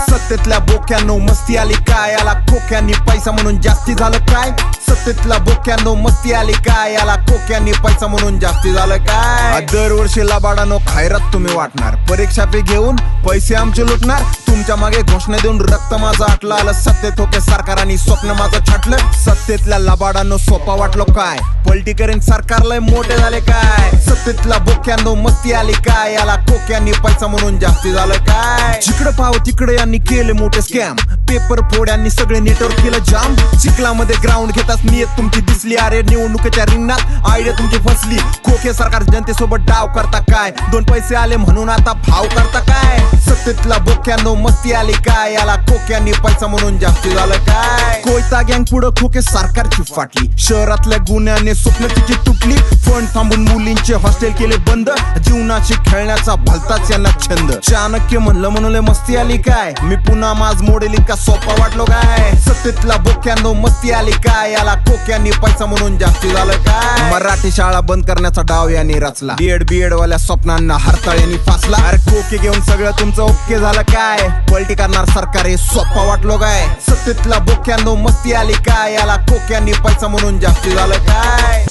सत्तेतल्या बोक्यानो मस्ती आली काय, याला खोक्यांनी पैसा म्हणून जास्ती झालं काय. सत्तेतल्या बोक्यानो मस्ती आली काय, याला खोक्यांनी पैसा म्हणून जास्ती झालं काय. दरवर्षी लबाडानो खैरात तुम्ही वाटणार, परीक्षा फी घेऊन पैसे आमचे लुटणार. तुमच्या मागे घोषणा देऊन रक्त माझं आटलं, आलं सत्तेत होके सरकार आणि स्वप्न माझं छाटलं. सत्तेतल्या लबाडानो सोपा वाटलो काय, पॉलिटिकरीन सरकारला मोठे झाले काय. सत्तेतल्या बोक्यानो मस्ती आली काय, याला खोक्यांनी पैसा म्हणून जास्ती झालं काय. जिकडे पाव तिकडे यांनी केले मोठे स्कॅम, पेपर फोड्यांनी सगळे नेटवर्क केलं जाम. चिखलामध्ये ग्राउंड घेताच नियत तुमची दिसली, अरे निवडणुकीच्या रिंगणात आयडिया तुमची फसली. खोके सरकार जनतेसोबत डाव करता काय, दोन पैसे आले म्हणून आता भाव करता काय. सत्तेतला बोक्यानो मस्ती आली काय, याला खोक्यांनी पैसा म्हणून जास्ती झालं काय. कोयता गँग पुढं खोके सरकारची फाटली, शहरातल्या गुन्ह्याने स्वप्न तिची तुटली. फंड थांबून मुलींचे हॉस्टेल केले बंद, जीवनाची खेळण्याचा भलताच यांना छंद. चाणक्य म्हणलं म्हणून मस्ती आली काय, मी पुन्हा माझ मोडेल इतका सोपा वाटलो काय. सत्तेतला बोक्यानो मस्ती आली काय, याला खोक्यांनी पैसा म्हणून जास्ती झालं काय. मराठी शाळा बंद करण्याचा डाव यांनी रचला, बीएड वाल्या स्वप्नांना हरताळ्यांनी फासला. अरे खोके घेऊन सगळं तुमचं ओके झालं काय, पलटी करणार सरकार हे सोपा वाटलो काय. सत्तेतला बोक्यानो मस्ती आली काय, याला खोक्यांनी पैसा म्हणून जास्ती झालं काय.